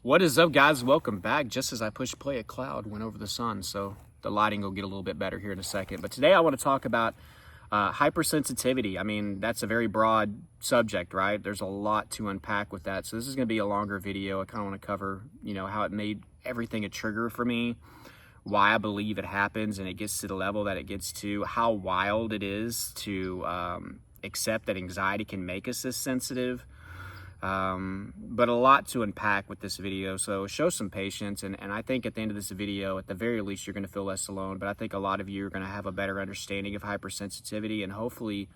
What is up, guys? Welcome back. Just as I pushed play, a cloud went over the sun, so the lighting will get a little bit better here in a second. But today I want to talk about hypersensitivity. I mean, that's a very broad subject, right? There's a lot to unpack with that. So this is going to be a longer video. I kind of want to cover, how it made everything a trigger for me, why I believe it happens and it gets to the level that it gets to, how wild it is to accept that anxiety can make us this sensitive. But a lot to unpack with this video, so show some patience, and I think at the end of this video, at the very least, you're going to feel less alone. But I think a lot of you are going to have a better understanding of hypersensitivity, and hopefully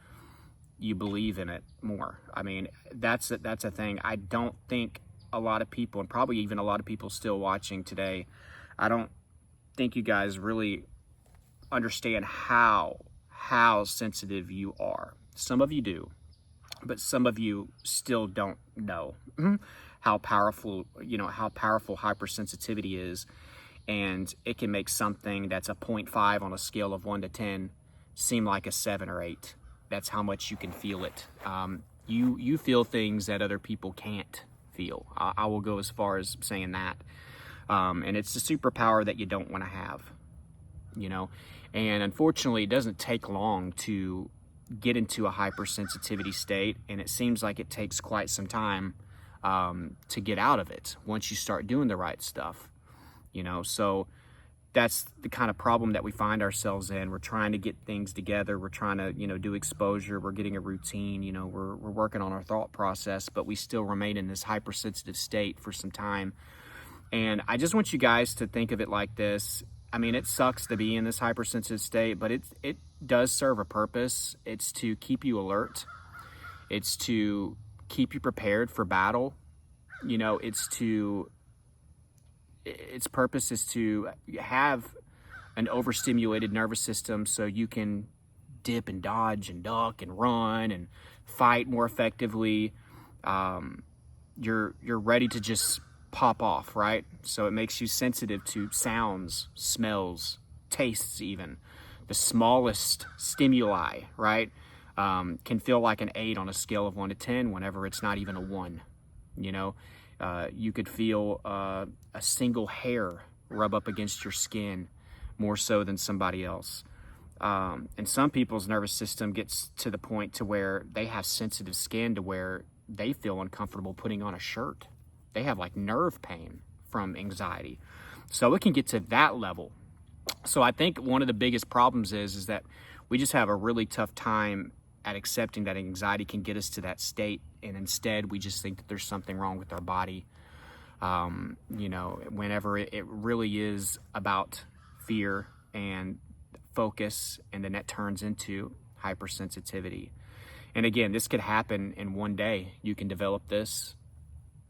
you believe in it more. I mean, that's a thing. I don't think a lot of people, and probably even a lot of people still watching today, I don't think you guys really understand how sensitive you are. Some of you do, but some of you still don't know how powerful hypersensitivity is. And it can make something that's a 0.5 on a scale of 1 to 10 seem like a 7 or 8. That's how much you can feel it. You feel things that other people can't feel. I will go as far as saying that. And it's a superpower that you don't want to have, And unfortunately, it doesn't take long to get into a hypersensitivity state, and it seems like it takes quite some time to get out of it once you start doing the right stuff, so that's the kind of problem that we find ourselves in. We're trying to get things together, we're trying to do exposure, we're getting a routine, we're working on our thought process, but we still remain in this hypersensitive state for some time. And I just want you guys to think of it like this. I mean, it sucks to be in this hypersensitive state, but it does serve a purpose. It's to keep you alert. It's to keep you prepared for battle. Its purpose is to have an overstimulated nervous system so you can dip and dodge and duck and run and fight more effectively. You're ready to just pop off, right? So it makes you sensitive to sounds, smells, tastes even. The smallest stimuli, right, can feel like an 8 on a scale of 1 to 10 whenever it's not even a 1. You could feel a single hair rub up against your skin more so than somebody else. And some people's nervous system gets to the point to where they have sensitive skin to where they feel uncomfortable putting on a shirt. They have like nerve pain from anxiety. So it can get to that level. So I think one of the biggest problems is that we just have a really tough time at accepting that anxiety can get us to that state. And instead, we just think that there's something wrong with our body. Whenever it really is about fear and focus, and then that turns into hypersensitivity. And again, this could happen in one day. You can develop this,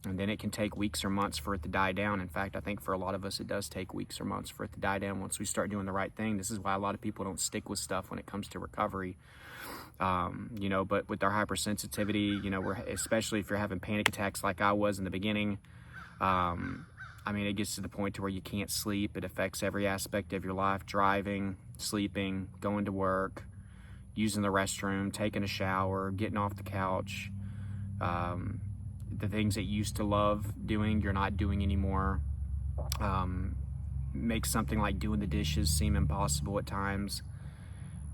and then it can take weeks or months for it to die down. In fact, I think for a lot of us, it does take weeks or months for it to die down once we start doing the right thing. This is why a lot of people don't stick with stuff when it comes to recovery. But with our hypersensitivity, especially if you're having panic attacks like I was in the beginning, it gets to the point to where you can't sleep. It affects every aspect of your life: driving, sleeping, going to work, using the restroom, taking a shower, getting off the couch. The things that you used to love doing, you're not doing anymore. Makes something like doing the dishes seem impossible at times.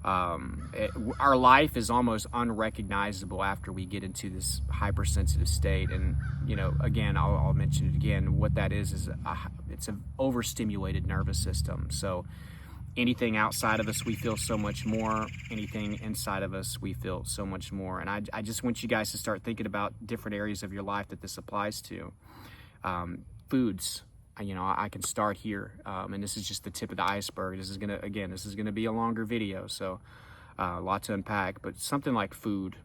Our life is almost unrecognizable after we get into this hypersensitive state. And, again, I'll mention it again. What that is it's an overstimulated nervous system. So anything outside of us, we feel so much more. Anything inside of us, we feel so much more. And I just want you guys to start thinking about different areas of your life that this applies to. Foods, I can start here. And this is just the tip of the iceberg. This is gonna be a longer video, so a lot to unpack. But something like food.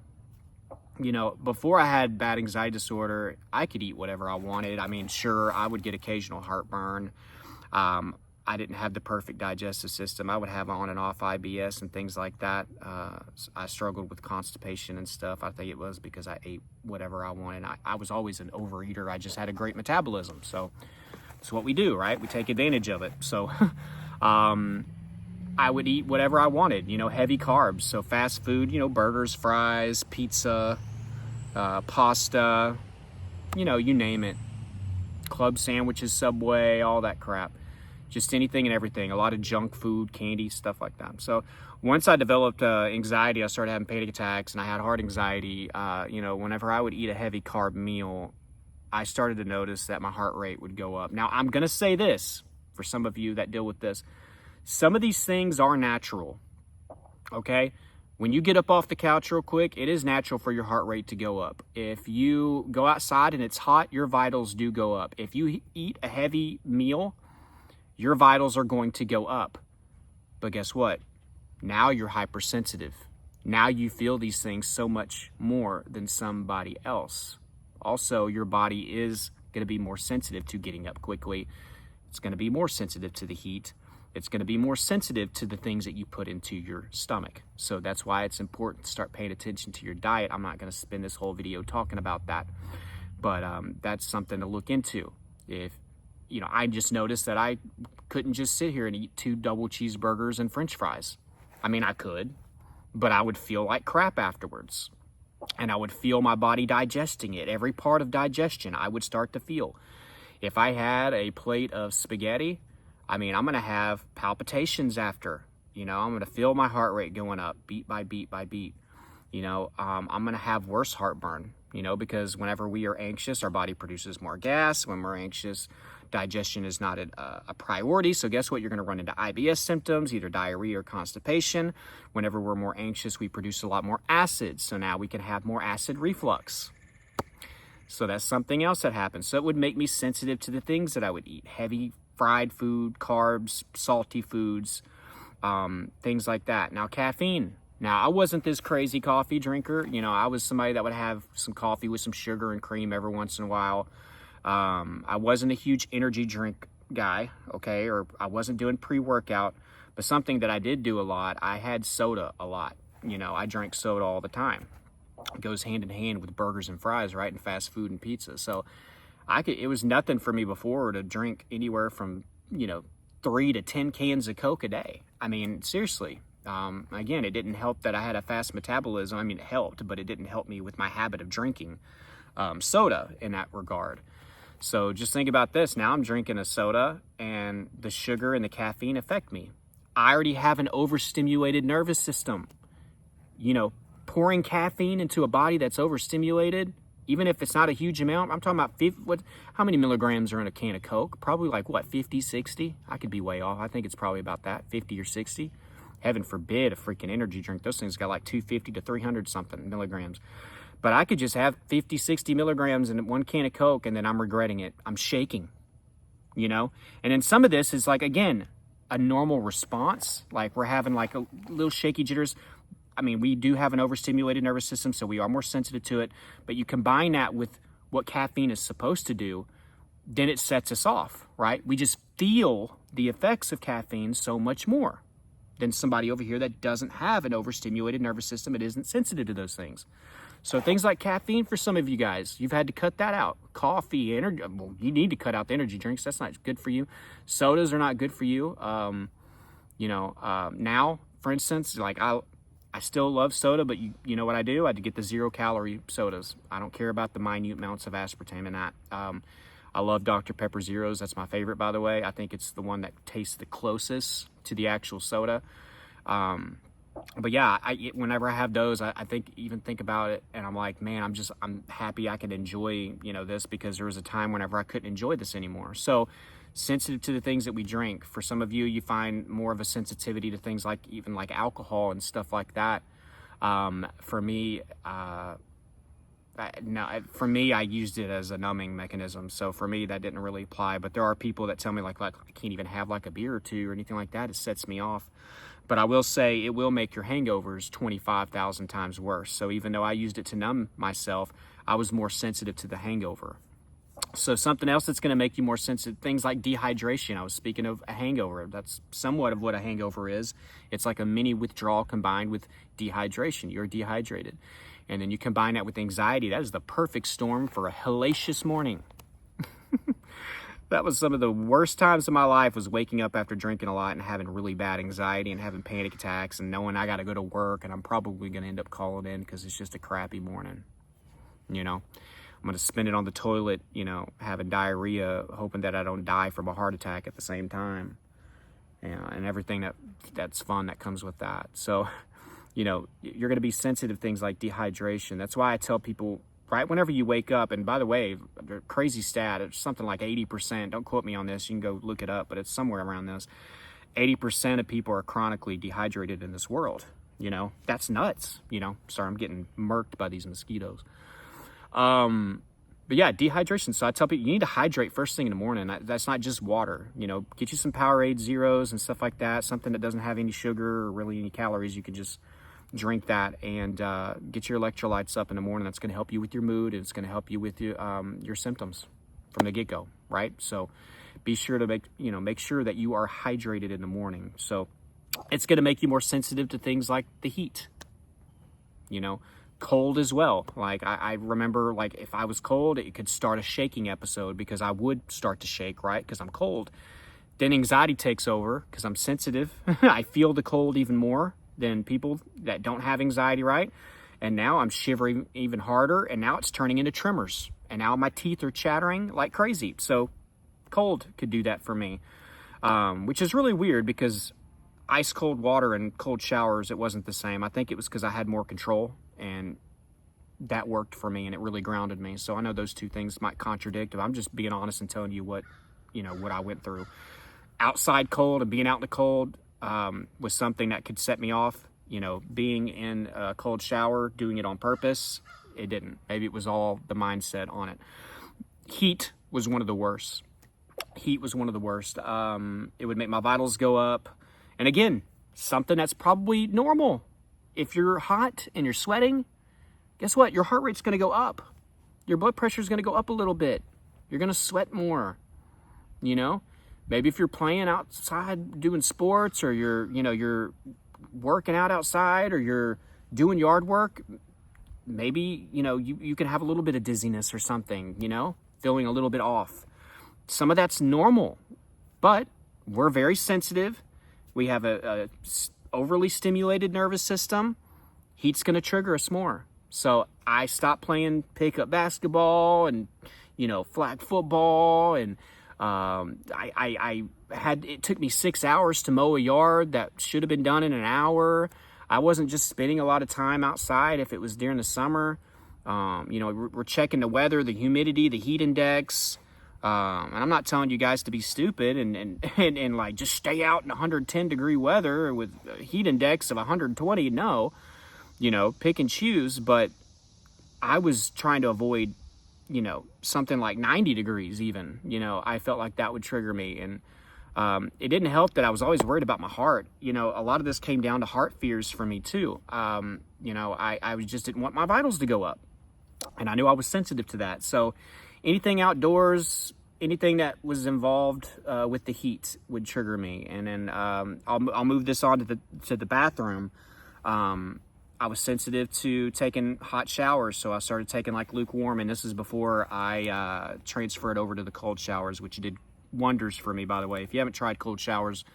Before I had bad anxiety disorder, I could eat whatever I wanted. I mean, sure, I would get occasional heartburn. I didn't have the perfect digestive system. I would have on and off IBS and things like that. I struggled with constipation and stuff. I think it was because I ate whatever I wanted. I was always an overeater. I just had a great metabolism. So it's what we do, right? We take advantage of it. So I would eat whatever I wanted, heavy carbs. So fast food, burgers, fries, pizza, pasta, you name it. club sandwiches, Subway, all that crap. Just anything and everything. A lot of junk food, candy, stuff like that. So once I developed anxiety, I started having panic attacks, and I had heart anxiety. You know, whenever I would eat a heavy carb meal, I started to notice that my heart rate would go up. Now, I'm going to say this for some of you that deal with this. Some of these things are natural, okay? When you get up off the couch real quick, it is natural for your heart rate to go up. If you go outside and it's hot, your vitals do go up. If you eat a heavy meal, your vitals are going to go up. But guess what? Now you're hypersensitive. Now you feel these things so much more than somebody else. Also, your body is going to be more sensitive to getting up quickly. It's going to be more sensitive to the heat. It's going to be more sensitive to the things that you put into your stomach. So that's why it's important to start paying attention to your diet. I'm not going to spend this whole video talking about that, but that's something to look into. If, you know, I just noticed that I couldn't just sit here and eat 2 double cheeseburgers and French fries. I mean, I could, but I would feel like crap afterwards. And I would feel my body digesting it. Every part of digestion I would start to feel. If I had a plate of spaghetti, I mean, I'm going to have palpitations after. You know, I'm going to feel my heart rate going up beat by beat by beat. You know, I'm going to have worse heartburn, you know, because whenever we are anxious, our body produces more gas. When we're anxious, digestion is not a priority. So guess what? You're going to run into IBS symptoms, either diarrhea or constipation. Whenever we're more anxious, we produce a lot more acid. So now we can have more acid reflux. So that's something else that happens. So it would make me sensitive to the things that I would eat. Heavy fried food, carbs, salty foods, things like that. Now, caffeine. Now, I wasn't this crazy coffee drinker. You know, I was somebody that would have some coffee with some sugar and cream every once in a while. I wasn't a huge energy drink guy, okay, or I wasn't doing pre-workout, but something that I did do a lot, I had soda a lot. You know, I drank soda all the time. It goes hand in hand with burgers and fries, right, and fast food and pizza. So it was nothing for me before to drink anywhere from, you know, 3 to 10 cans of Coke a day. I mean, seriously. Again, it didn't help that I had a fast metabolism. I mean, it helped, but it didn't help me with my habit of drinking soda in that regard. So just think about this. Now I'm drinking a soda and the sugar and the caffeine affect me. I already have an overstimulated nervous system. You know, pouring caffeine into a body that's overstimulated, even if it's not a huge amount, I'm talking about how many milligrams are in a can of Coke? Probably like what, 50, 60? I could be way off. I think it's probably about that, 50 or 60. Heaven forbid a freaking energy drink. Those things got like 250 to 300 something milligrams. But I could just have 50, 60 milligrams in one can of Coke and then I'm regretting it. I'm shaking, you know? And then some of this is like, again, a normal response. Like we're having like a little shaky jitters. I mean, we do have an overstimulated nervous system, so we are more sensitive to it. But you combine that with what caffeine is supposed to do, then it sets us off, right? We just feel the effects of caffeine so much more than somebody over here that doesn't have an overstimulated nervous system. It isn't sensitive to those things. So things like caffeine for some of you guys, you've had to cut that out. Coffee, energy, well, you need to cut out the energy drinks. That's not good for you. Sodas are not good for you. Now, for instance, like I still love soda, but you know what I do? I get the 0-calorie sodas. I don't care about the minute amounts of aspartame in that. I love Dr. Pepper Zeros. That's my favorite, by the way. I think it's the one that tastes the closest to the actual soda. But yeah, whenever I have those, I think about it and I'm like, man, I'm happy I can enjoy, you know, this, because there was a time whenever I couldn't enjoy this anymore. So sensitive to the things that we drink. For some of you, you find more of a sensitivity to things like even like alcohol and stuff like that. For me, I used it as a numbing mechanism. So for me, that didn't really apply. But there are people that tell me like I can't even have like a beer or two or anything like that. It sets me off. But I will say it will make your hangovers 25,000 times worse. So even though I used it to numb myself, I was more sensitive to the hangover. So something else that's going to make you more sensitive, things like dehydration. I was speaking of a hangover. That's somewhat of what a hangover is. It's like a mini withdrawal combined with dehydration. You're dehydrated. And then you combine that with anxiety. That is the perfect storm for a hellacious morning. That was some of the worst times of my life, was waking up after drinking a lot and having really bad anxiety and having panic attacks and knowing I got to go to work and I'm probably going to end up calling in because it's just a crappy morning, you know. I'm going to spend it on the toilet, having diarrhea, hoping that I don't die from a heart attack at the same time. And everything that's fun that comes with that. So, you're going to be sensitive to things like dehydration. That's why I tell people, right whenever you wake up, and by the way, crazy stat, it's something like 80%, don't quote me on this, you can go look it up, but it's somewhere around this. 80% of people are chronically dehydrated in this world. That's nuts. Sorry, I'm getting murked by these mosquitoes. But yeah, dehydration. So I tell people you need to hydrate first thing in the morning. That's not just water. Get you some Powerade Zeros and stuff like that. Something that doesn't have any sugar or really any calories. You can just drink that and get your electrolytes up in the morning. That's going to help you with your mood, and it's going to help you with your symptoms from the get-go, right? So be sure to make sure that you are hydrated in the morning. So it's going to make you more sensitive to things like the heat. Cold as well. Like I remember, like if I was cold, it could start a shaking episode because I would start to shake, right? Because I'm cold. Then anxiety takes over because I'm sensitive. I feel the cold even more than people that don't have anxiety, right? And now I'm shivering even harder, and now it's turning into tremors. And now my teeth are chattering like crazy. So cold could do that for me, which is really weird because ice cold water and cold showers, it wasn't the same. I think it was because I had more control, and that worked for me, and it really grounded me. So I know those two things might contradict, but I'm just being honest and telling you what I went through. Outside cold and being out in the cold was something that could set me off. Being in a cold shower, doing it on purpose, it didn't. Maybe it was all the mindset on it. Heat was one of the worst. It would make my vitals go up. And again, something that's probably normal. If you're hot and you're sweating, guess what? Your heart rate's going to go up. Your blood pressure is going to go up a little bit. You're going to sweat more. Maybe if you're playing outside doing sports, or you're working out outside, or you're doing yard work, maybe, you can have a little bit of dizziness or something, feeling a little bit off. Some of that's normal, but we're very sensitive. We have a overly stimulated nervous system. Heat's going to trigger us more. So I stopped playing pickup basketball and, flag football. And it took me 6 hours to mow a yard that should have been done in an hour. I wasn't just spending a lot of time outside if it was during the summer. We're checking the weather, the humidity, the heat index. And I'm not telling you guys to be stupid and like just stay out in 110 degree weather with a heat index of 120. No, pick and choose. But I was trying to avoid, something like 90 degrees even. I felt like that would trigger me. And it didn't help that I was always worried about my heart. A lot of this came down to heart fears for me too. I just didn't want my vitals to go up. And I knew I was sensitive to that. So anything outdoors, anything that was involved with the heat would trigger me. And then I'll move this on to the bathroom. I was sensitive to taking hot showers, so I started taking like lukewarm, and this is before I transferred over to the cold showers, which did wonders for me, by the way. If you haven't tried cold showers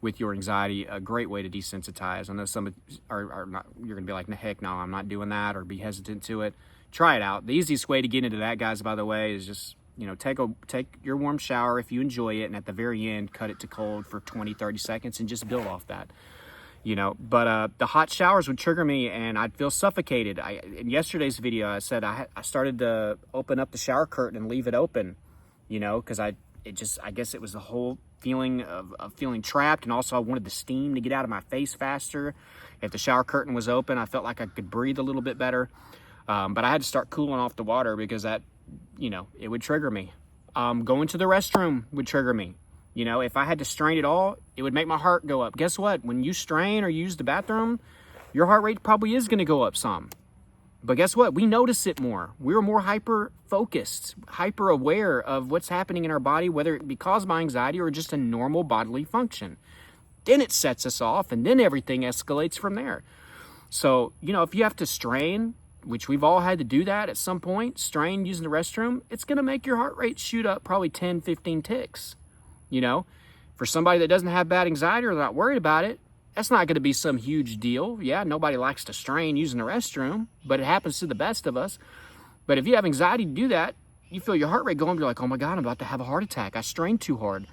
with your anxiety, a great way to desensitize. I know some are not, you're gonna be like, heck no, I'm not doing that, or be hesitant to it. Try it out. The easiest way to get into that, guys, by the way, is just, take your warm shower if you enjoy it, and at the very end, cut it to cold for 20, 30 seconds and just build off that. But the hot showers would trigger me, and I'd feel suffocated. In yesterday's video, I said I started to open up the shower curtain and leave it open, because I guess it was the whole feeling of feeling trapped, and also I wanted the steam to get out of my face faster. If the shower curtain was open, I felt like I could breathe a little bit better. But I had to start cooling off the water because that, it would trigger me. Going to the restroom would trigger me. If I had to strain it all, it would make my heart go up. Guess what? When you strain or use the bathroom, your heart rate probably is going to go up some. But guess what? We notice it more. We're more hyper-focused, hyper-aware of what's happening in our body, whether it be caused by anxiety or just a normal bodily function. Then it sets us off, and then everything escalates from there. So, if you have to strain, which we've all had to do that at some point, strain using the restroom, it's going to make your heart rate shoot up probably 10, 15 ticks. For somebody that doesn't have bad anxiety or not worried about it, that's not going to be some huge deal. Yeah, nobody likes to strain using the restroom, but it happens to the best of us. But if you have anxiety to do that, you feel your heart rate going, you're like, oh my God, I'm about to have a heart attack. I strained too hard.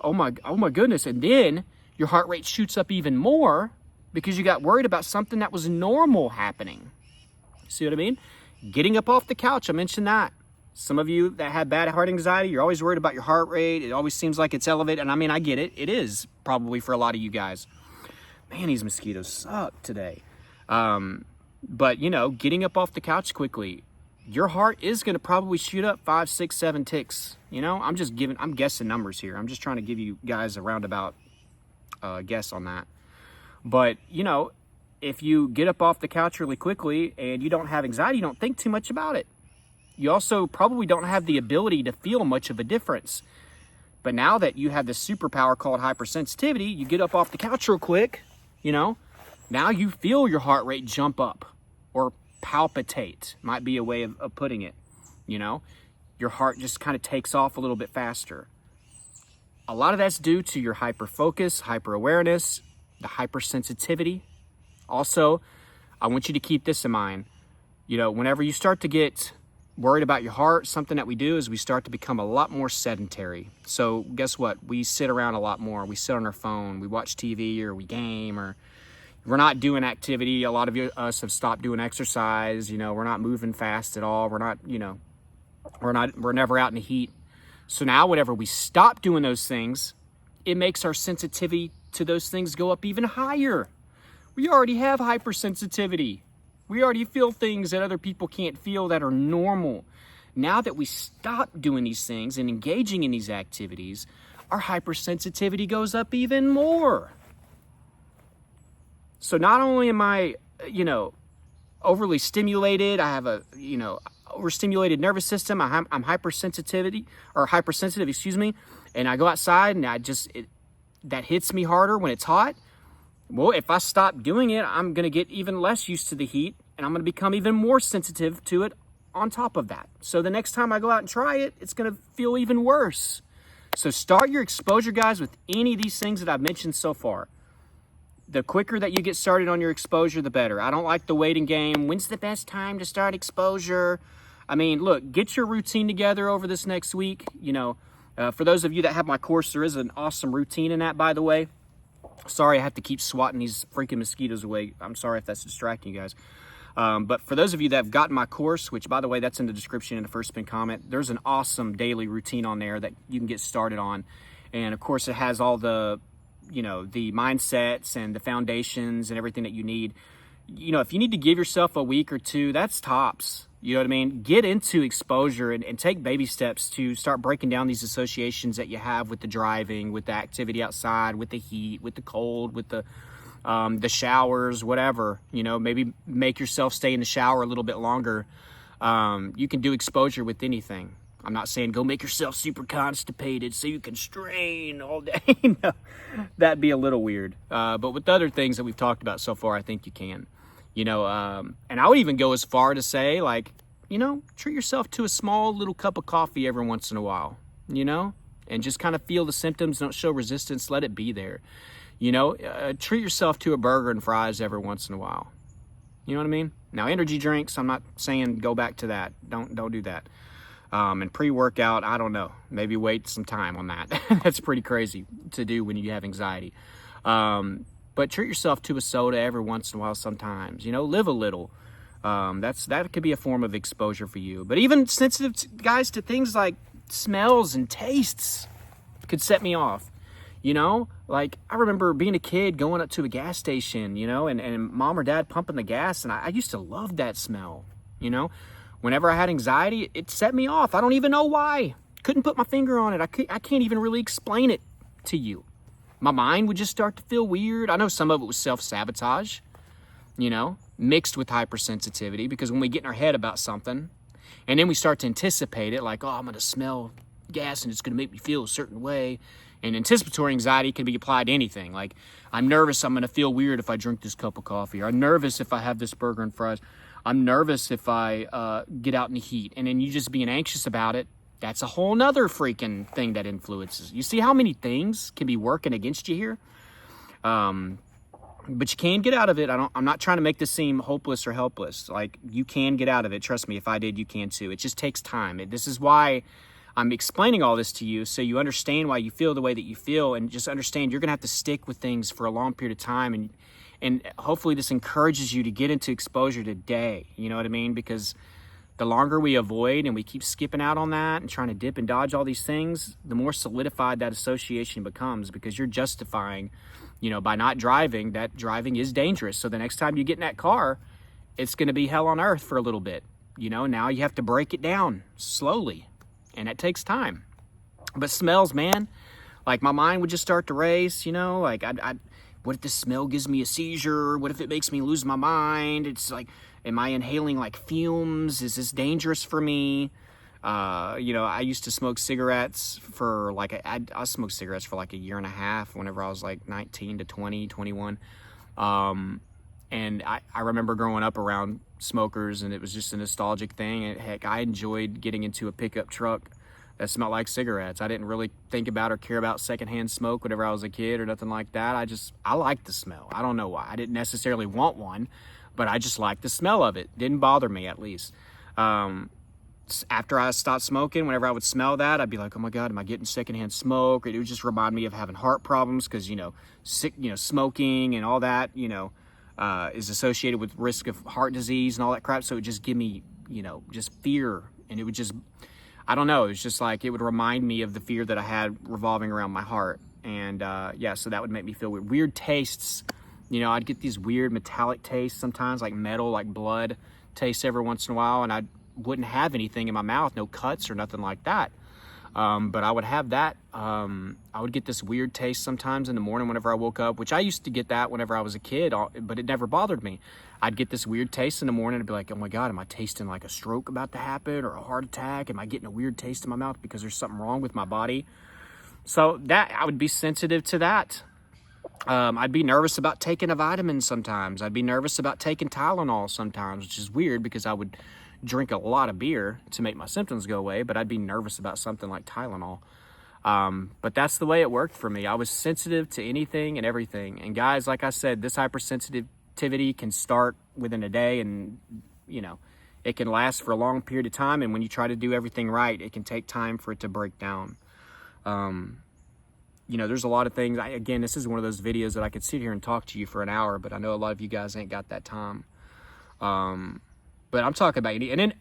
Oh my goodness. And then your heart rate shoots up even more because you got worried about something that was normal happening. See what I mean? Getting up off the couch, I mentioned that. Some of you that have bad heart anxiety, you're always worried about your heart rate. It always seems like it's elevated. And I mean, I get it. It is probably for a lot of you guys. Man, these mosquitoes suck today. But, you know, getting up off the couch quickly, your heart is going to probably shoot up 5, 6, 7 ticks. You know, I'm guessing numbers here. I'm just trying to give you guys a roundabout guess on that. But, you know, if you get up off the couch really quickly and you don't have anxiety, you don't think too much about it. You also probably don't have the ability to feel much of a difference. But now that you have this superpower called hypersensitivity, you get up off the couch real quick, you know, now you feel your heart rate jump up or palpitate, might be a way of putting it, you know. Your heart just kind of takes off a little bit faster. A lot of that's due to your hyperfocus, hyper-awareness, the hypersensitivity. Also, I want you to keep this in mind. You know, whenever you start to get worried about your heart, something that we do is we start to become a lot more sedentary. So guess what? We sit around a lot more. We sit on our phone, we watch TV, or we game, or we're not doing activity. A lot of us have stopped doing exercise. You know, we're not moving fast at all. We're not, you know, we're never out in the heat. So now whenever we stop doing those things, it makes our sensitivity to those things go up even higher. We already have hypersensitivity. We already feel things that other people can't feel that are normal. Now that we stop doing these things and engaging in these activities, our hypersensitivity goes up even more. So not only am I, you know, overly stimulated, I have a, you know, overstimulated nervous system, I'm hypersensitive, and I go outside and that hits me harder when it's hot. Well, if I stop doing it, I'm going to get even less used to the heat, and I'm going to become even more sensitive to it on top of that. So the next time I go out and try it, it's going to feel even worse. So start your exposure, guys, with any of these things that I've mentioned so far. The quicker that you get started on your exposure, the better. I don't like the waiting game. When's the best time to start exposure? I mean, look, get your routine together over this next week. You know, for those of you that have my course, there is an awesome routine in that, by the way. Sorry, I have to keep swatting these freaking mosquitoes away. I'm sorry if that's distracting you guys. But for those of you that have gotten my course, which, by the way, that's in the description in the first pin comment, there's an awesome daily routine on there that you can get started on. And, of course, it has all the, you know, the mindsets and the foundations and everything that you need. You know, if you need to give yourself a week or two, that's tops. You know what I mean? Get into exposure and take baby steps to start breaking down these associations that you have with the driving, with the activity outside, with the heat, with the cold, with the showers, whatever. You know, maybe make yourself stay in the shower a little bit longer. You can do exposure with anything. I'm not saying go make yourself super constipated so you can strain all day. No, that'd be a little weird. But with the other things that we've talked about so far, I think you can. You know, and I would even go as far to say, like, you know, treat yourself to a small little cup of coffee every once in a while, you know, and just kind of feel the symptoms. Don't show resistance. Let it be there. You know, treat yourself to a burger and fries every once in a while. You know what I mean? Now, energy drinks, I'm not saying go back to that. Don't do that. And pre-workout, I don't know. Maybe wait some time on that. That's pretty crazy to do when you have anxiety. But treat yourself to a soda every once in a while sometimes. You know, live a little. That could be a form of exposure for you. But even sensitive, guys, to things like smells and tastes could set me off. You know, like I remember being a kid going up to a gas station, you know, and mom or dad pumping the gas. And I used to love that smell, you know. Whenever I had anxiety, it set me off. I don't even know why. Couldn't put my finger on it. I can't even really explain it to you. My mind would just start to feel weird. I know some of it was self-sabotage, you know, mixed with hypersensitivity, because when we get in our head about something and then we start to anticipate it, like, oh, I'm going to smell gas and it's going to make me feel a certain way. And anticipatory anxiety can be applied to anything. Like, I'm nervous, I'm going to feel weird if I drink this cup of coffee. Or I'm nervous if I have this burger and fries. I'm nervous if I get out in the heat. And then you just being anxious about it, that's a whole nother freaking thing that influences. You see how many things can be working against you here? But you can get out of it. I'm not trying to make this seem hopeless or helpless. Like, you can get out of it. Trust me, if I did, you can too. It just takes time. This is why I'm explaining all this to you, so you understand why you feel the way that you feel, and just understand you're going to have to stick with things for a long period of time. And hopefully this encourages you to get into exposure today. You know what I mean? Because the longer we avoid and we keep skipping out on that and trying to dip and dodge all these things, the more solidified that association becomes, because you're justifying, by not driving, that driving is dangerous. So the next time you get in that car, it's going to be hell on earth for a little bit. Now you have to break it down slowly, and it takes time. But smells, man, like my mind would just start to race, like what if the smell gives me a seizure? What if it makes me lose my mind? It's like, am I inhaling like fumes? Is this dangerous for me? I used to smoke cigarettes for like, I smoked cigarettes for like a year and a half whenever I was like 19 to 20, 21. And I remember growing up around smokers, and it was just a nostalgic thing. And heck, I enjoyed getting into a pickup truck that smelled like cigarettes. I didn't really think about or care about secondhand smoke whenever I was a kid or nothing like that. I liked the smell. I don't know why. I didn't necessarily want one, but I just liked the smell of it. Didn't bother me, at least. After I stopped smoking, whenever I would smell that, I'd be like, oh my God, am I getting secondhand smoke? It would just remind me of having heart problems, because, smoking and all that, is associated with risk of heart disease and all that crap. So it would just give me, just fear. And it would just, I don't know, it was just like, it would remind me of the fear that I had revolving around my heart. And so that would make me feel weird. Weird tastes, I'd get these weird metallic tastes sometimes, like metal, like blood tastes every once in a while. And I wouldn't have anything in my mouth, no cuts or nothing like that. But I would have that. I would get this weird taste sometimes in the morning whenever I woke up, which I used to get that whenever I was a kid, but it never bothered me. I'd get this weird taste in the morning and be like, oh my God, am I tasting like a stroke about to happen or a heart attack? Am I getting a weird taste in my mouth because there's something wrong with my body? So that, I would be sensitive to that. I'd be nervous about taking a vitamin sometimes. I'd be nervous about taking Tylenol sometimes, which is weird because I would drink a lot of beer to make my symptoms go away, but I'd be nervous about something like Tylenol. But that's the way it worked for me. I was sensitive to anything and everything. And guys, like I said, this hypersensitivity can start within a day, and it can last for a long period of time. And when you try to do everything right, it can take time for it to break down. There's a lot of things. Again, this is one of those videos that I could sit here and talk to you for an hour, but I know a lot of you guys ain't got that time. But I'm talking about, and then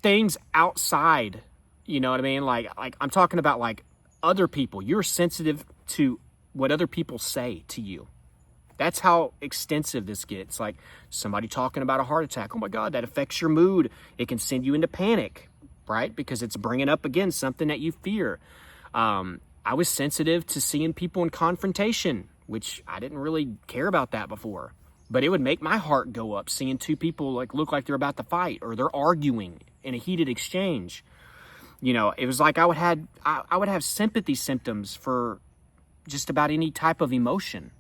things outside, you know what I mean? Like I'm talking about like other people. You're sensitive to what other people say to you. That's how extensive this gets. Like somebody talking about a heart attack. Oh my God, that affects your mood. It can send you into panic, right? Because it's bringing up again something that you fear. I was sensitive to seeing people in confrontation, which I didn't really care about that before. But it would make my heart go up seeing two people like look like they're about to fight or they're arguing in a heated exchange. It was like I would have sympathy symptoms for just about any type of emotion.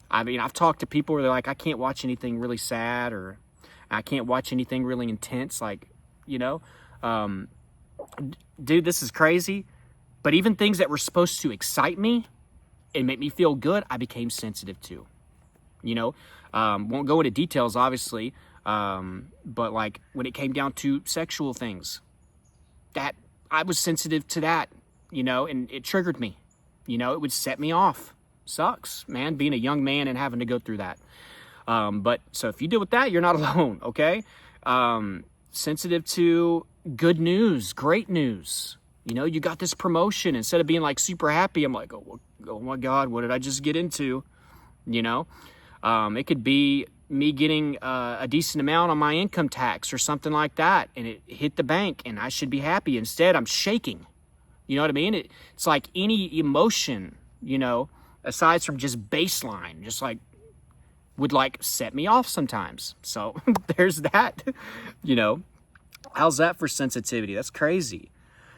I mean, I've talked to people where they're like, I can't watch anything really sad, or I can't watch anything really intense. Like, dude, this is crazy. But even things that were supposed to excite me and make me feel good, I became sensitive to. Won't go into details, obviously, but like when it came down to sexual things, that I was sensitive to that, and it triggered me. It would set me off. Sucks, man, being a young man and having to go through that. But so if you deal with that, you're not alone, okay? Sensitive to good news, great news. You got this promotion. Instead of being like super happy, I'm like, oh my God, what did I just get into? It could be me getting a decent amount on my income tax or something like that, and it hit the bank, and I should be happy. Instead, I'm shaking. You know what I mean? It's like any emotion, aside from just baseline, just like would like set me off sometimes. So there's that. How's that for sensitivity? That's crazy.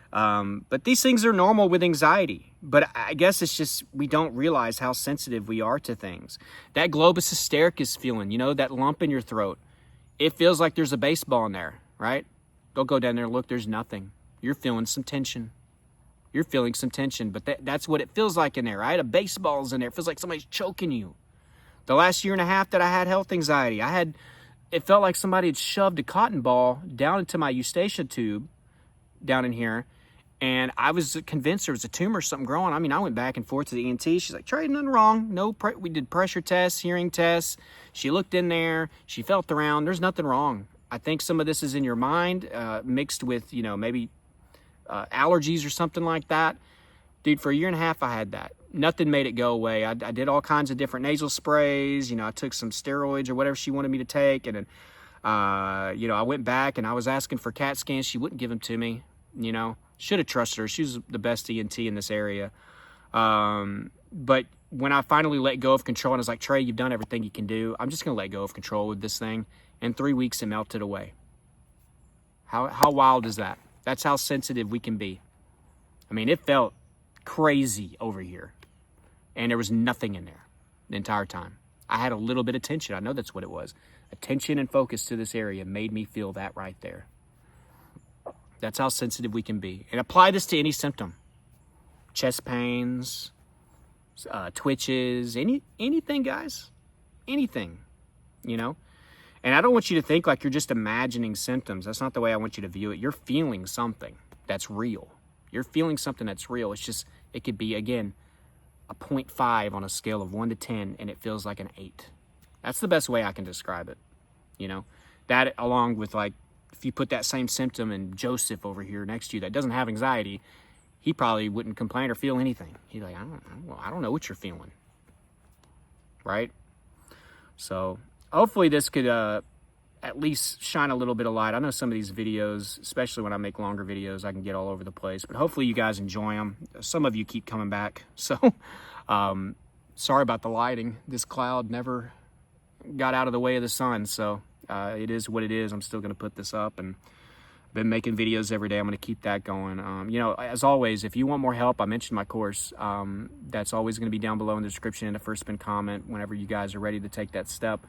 But these things are normal with anxiety. But I guess it's just we don't realize how sensitive we are to things. That globus hystericus feeling, that lump in your throat, it feels like there's a baseball in there, right? Don't go down there and look, there's nothing. You're feeling some tension. You're feeling some tension, but that's what it feels like in there, right? A baseball's in there. It feels like somebody's choking you. The last year and a half that I had health anxiety, it felt like somebody had shoved a cotton ball down into my eustacia tube down in here. And I was convinced there was a tumor or something growing. I mean, I went back and forth to the ENT. She's like, Trey, nothing wrong. We did pressure tests, hearing tests. She looked in there. She felt around. There's nothing wrong. I think some of this is in your mind, mixed with, maybe allergies or something like that. Dude, for a year and a half, I had that. Nothing made it go away. I did all kinds of different nasal sprays. I took some steroids or whatever she wanted me to take. And then, I went back and I was asking for CAT scans. She wouldn't give them to me, Should have trusted her. She was the best ENT in this area. But when I finally let go of control and I was like, Trey, you've done everything you can do. I'm just going to let go of control with this thing. In 3 weeks, it melted away. How wild is that? That's how sensitive we can be. I mean, it felt crazy over here. And there was nothing in there the entire time. I had a little bit of tension. I know that's what it was. Attention and focus to this area made me feel that right there. That's how sensitive we can be. And apply this to any symptom. Chest pains, twitches, anything, guys. Anything, And I don't want you to think like you're just imagining symptoms. That's not the way I want you to view it. You're feeling something that's real. You're feeling something that's real. It could be, again, a 0.5 on a scale of 1 to 10, and it feels like an 8. That's the best way I can describe it. That along with if you put that same symptom in Joseph over here next to you that doesn't have anxiety, he probably wouldn't complain or feel anything. He's like, I don't know what you're feeling. Right? So hopefully this could at least shine a little bit of light. I know some of these videos, especially when I make longer videos, I can get all over the place. But hopefully you guys enjoy them. Some of you keep coming back. So sorry about the lighting. This cloud never got out of the way of the sun. So it is what it is. I'm still going to put this up, and I've been making videos every day. I'm going to keep that going. As always, if you want more help, I mentioned my course. That's always going to be down below in the description and a first spin comment whenever you guys are ready to take that step.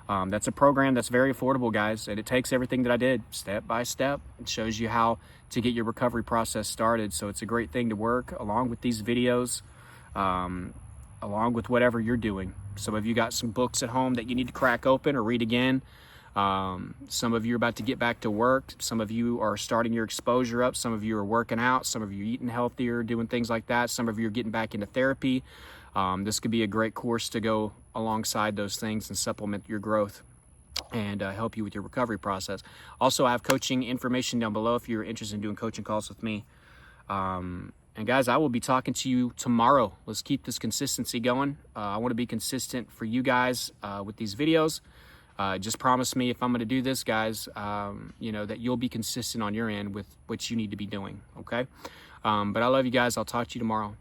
That's a program that's very affordable, guys, and it takes everything that I did step by step. It shows you how to get your recovery process started. So it's a great thing to work along with these videos, along with whatever you're doing. Some of you got some books at home that you need to crack open or read again. Some of you are about to get back to work. Some of you are starting your exposure up. Some of you are working out. Some of you are eating healthier, doing things like that. Some of you are getting back into therapy. This could be a great course to go alongside those things and supplement your growth and help you with your recovery process. Also, I have coaching information down below if you're interested in doing coaching calls with me. And guys, I will be talking to you tomorrow. Let's keep this consistency going. I want to be consistent for you guys with these videos. Just promise me if I'm going to do this, guys, that you'll be consistent on your end with what you need to be doing, okay? But I love you guys. I'll talk to you tomorrow.